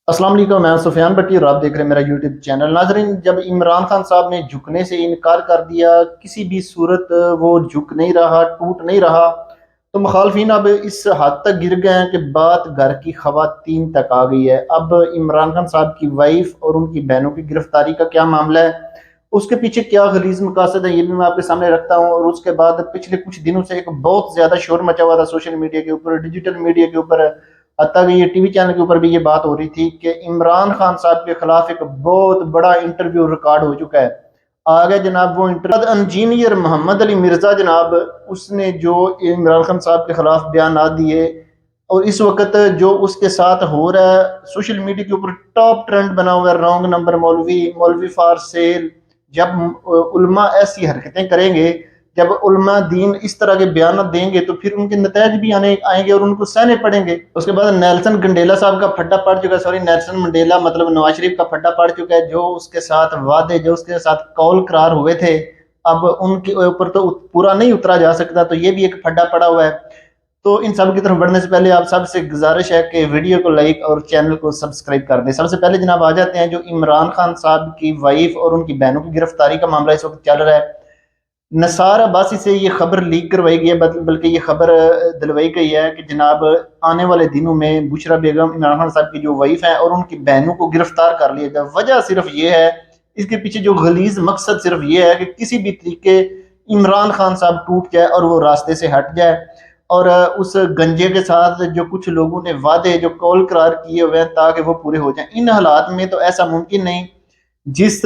السلام علیکم، میں سفیان بٹی اور آپ دیکھ رہے ہیں میرا یوٹیوب چینل۔ ناظرین، جب عمران خان صاحب نے جھکنے سے انکار کر دیا، کسی بھی صورت وہ جھک نہیں رہا، ٹوٹ نہیں رہا، تو مخالفین اب اس حد تک گر گئے ہیں کہ بات گھر کی خواتین تک آ گئی ہے۔ اب عمران خان صاحب کی وائف اور ان کی بہنوں کی گرفتاری کا کیا معاملہ ہے، اس کے پیچھے کیا غلیظ مقاصد ہے، یہ بھی میں آپ کے سامنے رکھتا ہوں۔ اور اس کے بعد پچھلے کچھ دنوں سے ایک بہت زیادہ شور مچا ہوا تھا سوشل میڈیا کے اوپر، ڈیجیٹل میڈیا کے اوپر، حتیٰ کہ یہ ٹی وی چینل کے اوپر بھی یہ بات ہو رہی تھی کہ عمران خان صاحب کے خلاف ایک بہت بڑا انٹرویو ریکارڈ ہو چکا ہے۔ آگے جناب وہ انٹرویو انجینئر محمد علی مرزا جناب، اس نے جو عمران خان صاحب کے خلاف بیانات دیے، اور اس وقت جو اس کے ساتھ ہو رہا ہے سوشل میڈیا کے اوپر ٹاپ ٹرینڈ بنا ہوا ہے، رانگ نمبر مولوی، مولوی فار سیل۔ جب علماء ایسی حرکتیں کریں گے، جب علماء دین اس طرح کے بیانات دیں گے تو پھر ان کے نتائج بھی آئیں گے اور ان کو سہنے پڑیں گے۔ اس کے بعد نیلسن گنڈیلا صاحب کا پھڈا پڑ چکا ہے، سوری نیلسن منڈیلا مطلب نواز شریف کا پھڈا پڑ چکا ہے، جو اس کے ساتھ وعدے، جو اس کے ساتھ قول قرار ہوئے تھے، اب ان کے اوپر تو پورا نہیں اترا جا سکتا، تو یہ بھی ایک پھڈا پڑا ہوا ہے۔ تو ان سب کی طرف بڑھنے سے پہلے آپ سب سے گزارش ہے کہ ویڈیو کو لائک اور چینل کو سبسکرائب کر دیں۔ سب سے پہلے جناب آ جاتے ہیں جو عمران خان صاحب کی وائف اور ان کی بہنوں کی گرفتاری کا معاملہ اس وقت چل رہا ہے۔ نثار عباسی سے یہ خبر لیک کروائی گئی ہے، بلکہ یہ خبر دلوائی گئی ہے کہ جناب آنے والے دنوں میں بشرا بیگم عمران خان صاحب کی جو وائف ہیں اور ان کی بہنوں کو گرفتار کر لیا جائے۔ وجہ صرف یہ ہے، اس کے پیچھے جو غلیظ مقصد صرف یہ ہے کہ کسی بھی طریقے عمران خان صاحب ٹوٹ جائے اور وہ راستے سے ہٹ جائے، اور اس گنجے کے ساتھ جو کچھ لوگوں نے وعدے، جو قول قرار کیے ہوئے ہیں، تاکہ وہ پورے ہو جائیں۔ ان حالات میں تو ایسا ممکن نہیں۔ جس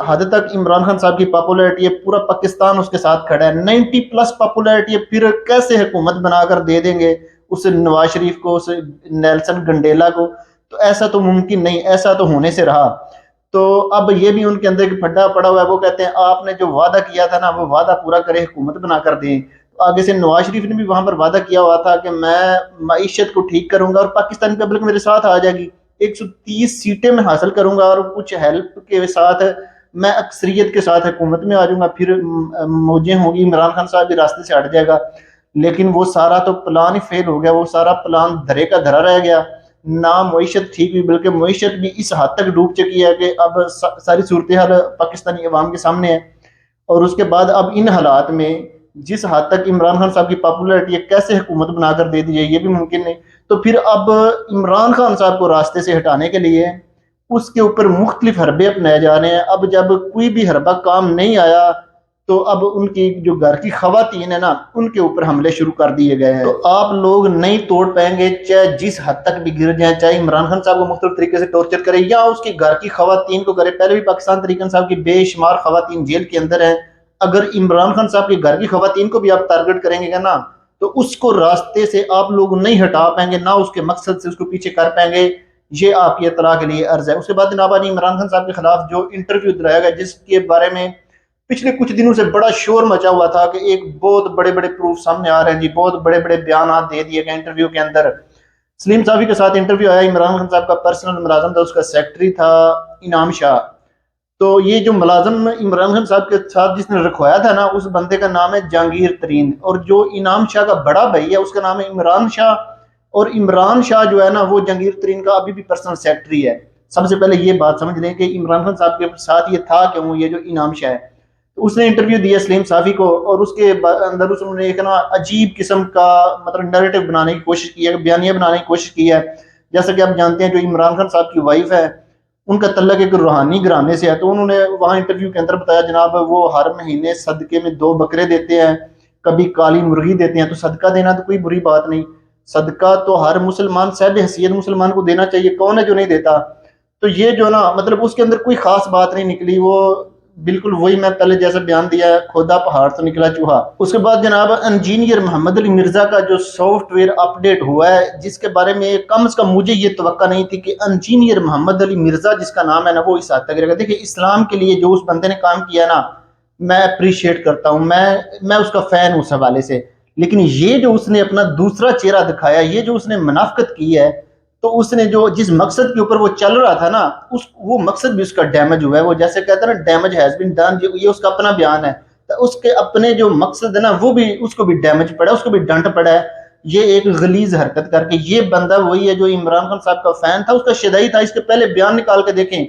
حد تک عمران خان صاحب کی پاپولیرٹی ہے، پورا پاکستان اس کے ساتھ کھڑا ہے، 90+ پاپولیرٹی ہے، پھر کیسے حکومت بنا کر دے دیں گے اس نواز شریف کو، اس نیلسن گنڈیلا کو؟ تو ایسا تو ممکن نہیں، ایسا تو ہونے سے رہا۔ تو اب یہ بھی ان کے اندر ایک پھڈا پڑا ہوا ہے، وہ کہتے ہیں آپ نے جو وعدہ کیا تھا نا، وہ وعدہ پورا کرے، حکومت بنا کر دیں۔ تو آگے سے نواز شریف نے بھی وہاں پر وعدہ کیا ہوا تھا کہ میں معیشت کو ٹھیک کروں گا اور پاکستانی پبلک میرے ساتھ آ جائے گی، 130 سیٹیں میں حاصل کروں گا اور کچھ ہیلپ کے ساتھ میں اکثریت کے ساتھ حکومت میں آ جاؤں گا، پھر موجیں ہوں گی، عمران خان صاحب بھی راستے سے ہٹ جائے گا۔ لیکن وہ سارا تو پلان ہی فیل ہو گیا، وہ سارا پلان دھرے کا دھرا رہ گیا۔ نہ معیشت ٹھیک ہوئی، بلکہ معیشت بھی اس حد تک ڈوب چکی ہے کہ اب ساری صورتحال پاکستانی عوام کے سامنے ہے۔ اور اس کے بعد اب ان حالات میں جس حد تک عمران خان صاحب کی پاپولیرٹی ہے، کیسے حکومت بنا کر دے دی جائے، یہ بھی ممکن نہیں۔ تو پھر اب عمران خان صاحب کو راستے سے ہٹانے کے لیے اس کے اوپر مختلف حربے اپنائے جا رہے ہیں۔ اب جب کوئی بھی حربہ کام نہیں آیا تو اب ان کی جو گھر کی خواتین ہیں نا، ان کے اوپر حملے شروع کر دیے گئے ہیں۔ تو آپ لوگ نہیں توڑ پائیں گے، چاہے جس حد تک بھی گر جائیں، چاہے عمران خان صاحب کو مختلف طریقے سے ٹارچر کرے یا اس کے گھر کی خواتین کو کرے۔ پہلے بھی پاکستان تحریک انصاف کی بے شمار خواتین جیل کے اندر ہیں، اگر عمران خان صاحب کے گھر کی خواتین کو بھی آپ ٹارگٹ کریں گے نا، تو اس کو راستے سے آپ لوگ نہیں ہٹا پائیں گے، نہ اس کے مقصد سے اس کو پیچھے کر پائیں گے۔ یہ آپ کی اطلاع کے لیے عرض ہے۔ اس کے بعد جناب عمران خان صاحب کے خلاف جو انٹرویو دلایا گیا، جس کے بارے میں پچھلے کچھ دنوں سے بڑا شور مچا ہوا تھا کہ ایک بہت بڑے بڑے پروف سامنے آ رہے ہیں جی، بہت بڑے بڑے بیانات دے دیے گئے انٹرویو کے اندر۔ سلیم صافی کے ساتھ انٹرویو آیا، عمران خان صاحب کا پرسنل ملازم تھا، اس کا سیکٹری تھا انعام شاہ۔ تو یہ جو ملازم عمران خان صاحب کے ساتھ جس نے رکھوایا تھا نا، اس بندے کا نام ہے جہانگیر ترین، اور جو انعام شاہ کا بڑا بھائی ہے اس کا نام ہے عمران شاہ، اور عمران شاہ جو ہے نا وہ جہانگیر ترین کا ابھی بھی پرسنل سیکٹری ہے۔ سب سے پہلے یہ بات سمجھ لیں کہ عمران خان صاحب کے ساتھ یہ تھا کیوں، یہ جو انعام شاہ ہے۔ تو اس نے انٹرویو دیا سلیم صافی کو، اور اس کے اندر انہوں نے ایک نا عجیب قسم کا مطلب نیریٹو بنانے کی کوشش کی ہے، بیانیہ بنانے کی کوشش کی ہے۔ جیسا کہ آپ جانتے ہیں جو عمران خان صاحب کی وائف ہے، ان کا تعلق ایک روحانی گھرانے سے ہے، تو انہوں نے وہاں انٹرویو کے اندر بتایا جناب وہ ہر مہینے صدقے میں 2 بکرے دیتے ہیں، کبھی کالی مرغی دیتے ہیں۔ تو صدقہ دینا تو کوئی بری بات نہیں، صدقہ تو ہر مسلمان صاحب حیثیت مسلمان کو دینا چاہیے، کون ہے جو نہیں دیتا؟ تو یہ جو نا مطلب اس کے اندر کوئی خاص بات نہیں نکلی، وہ بالکل وہی میں پہلے جیسا بیان دیا ہے، کھودا پہاڑ تو نکلا چوہا۔ اس کے بعد جناب انجینئر محمد علی مرزا کا جو سافٹ ویئر اپڈیٹ ہوا ہے، جس کے بارے میں کم از کم مجھے یہ توقع نہیں تھی کہ انجینئر محمد علی مرزا جس کا نام ہے نا، وہ اس حد تک رہے گا۔ دیکھیں اسلام کے لیے جو اس بندے نے کام کیا نا، میں اپریشیٹ کرتا ہوں، میں اس کا فین ہوں اس حوالے سے۔ لیکن یہ جو اس نے اپنا دوسرا چہرہ دکھایا، یہ جو اس نے منافقت کی ہے، تو اس نے جو جس مقصد کے اوپر وہ چل رہا تھا نا، وہ مقصد بھی اس کا ڈیمیج ہوا ہے۔ وہ جیسے کہتا ہے نا ڈیمیج ہیز بین ڈن، یہ اس کا اپنا بیان ہے۔ تو اس کے اپنے جو مقصد ہے نا، وہ بھی اس کو بھی ڈیمیج پڑا ہے، اس کو بھی ڈنٹ پڑا ہے۔ یہ ایک غلیظ حرکت کر کے. یہ بندہ وہی ہے جو عمران خان صاحب کا فین تھا, اس کا شدائی تھا. اس کے پہلے بیان نکال کے دیکھیں,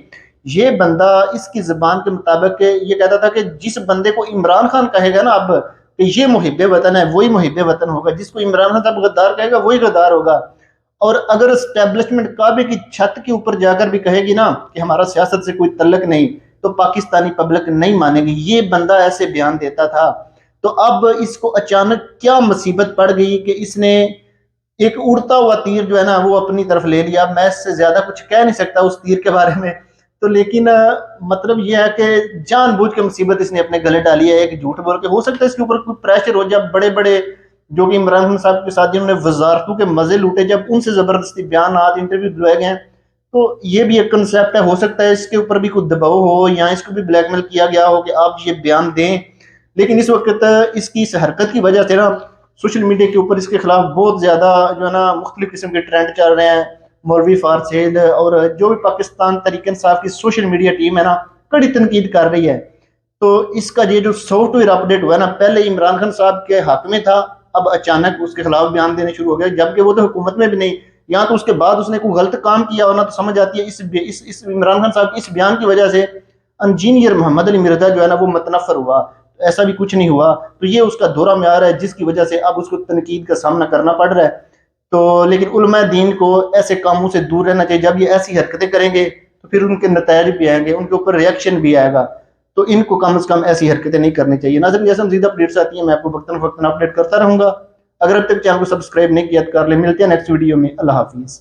یہ بندہ اس کی زبان کے مطابق یہ کہتا تھا کہ جس بندے کو عمران خان کہے گا نا اب کہ یہ محب وطن ہے, وہی محب وطن ہوگا. جس کو عمران خان صاحب غدار کہے گا وہی غدار ہوگا. اور اگر اسٹیبلشمنٹ کعبے کی چھت کے اوپر جا کر بھی کہے گی نا کہ ہمارا سیاست سے کوئی تعلق نہیں, تو پاکستانی پبلک نہیں مانے گی. یہ بندہ ایسے بیان دیتا تھا. تو اب اس کو اچانک کیا مصیبت پڑ گئی کہ اس نے ایک اڑتا ہوا تیر جو ہے نا وہ اپنی طرف لے لیا. میں اس سے زیادہ کچھ کہہ نہیں سکتا اس تیر کے بارے میں, تو لیکن مطلب یہ ہے کہ جان بوجھ کے مصیبت اس نے اپنے گلے ڈالی ہے ایک جھوٹ بول کے. ہو سکتا ہے اس کے اوپر کوئی پریشر ہو, جب بڑے بڑے جو کہ عمران خان صاحب کے ساتھ جنہوں نے وزارتوں کے مزے لوٹے, جب ان سے زبردستی بیانات انٹرویو دلوائے گئے ہیں, تو یہ بھی ایک کنسیپٹ ہے. ہو سکتا ہے اس کے اوپر بھی کوئی دباؤ ہو یا اس کو بھی بلیک میل کیا گیا ہو کہ آپ یہ بیان دیں. لیکن اس وقت اس کی اس حرکت کی وجہ سے نا سوشل میڈیا کے اوپر اس کے خلاف بہت زیادہ جو ہے نا مختلف قسم کے ٹرینڈ چل رہے ہیں. مولوی فارسیل اور جو بھی پاکستان تحریک انصاف کی سوشل میڈیا ٹیم ہے نا کڑی تنقید کر رہی ہے. تو اس کا یہ جو سافٹ ویئر اپڈیٹ ہوا ہے نا, پہلے عمران خان صاحب کے حق میں تھا, اب اچانک اس کے خلاف بیان دینے شروع ہو گئے, جبکہ وہ تو حکومت میں بھی نہیں. یا تو اس کے بعد اس نے کوئی غلط کام کیا ہونا, تو سمجھ آتی ہے اس عمران خان صاحب کی اس بیان کی وجہ سے انجینئر محمد علی مرزا جو ہے نا وہ متنفر ہوا. ایسا بھی کچھ نہیں ہوا. تو یہ اس کا دورہ معیار ہے جس کی وجہ سے اب اس کو تنقید کا سامنا کرنا پڑ رہا ہے. تو لیکن علماء دین کو ایسے کاموں سے دور رہنا چاہیے. جب یہ ایسی حرکتیں کریں گے تو پھر ان کے نتائج بھی آئیں گے, ان کے اوپر ریئیکشن بھی آئے گا. تو ان کو کم از کم ایسی حرکتیں نہیں کرنی چاہیے. ناظرین جیسے مزید اپڈیٹس آتی ہیں میں آپ کو وقتاً فوقتاً اپڈیٹ کرتا رہوں گا. اگر اب تک چینل کو سبسکرائب نہیں کیا تو کر لیں. ملتے ہیں نیکسٹ ویڈیو میں. اللہ حافظ.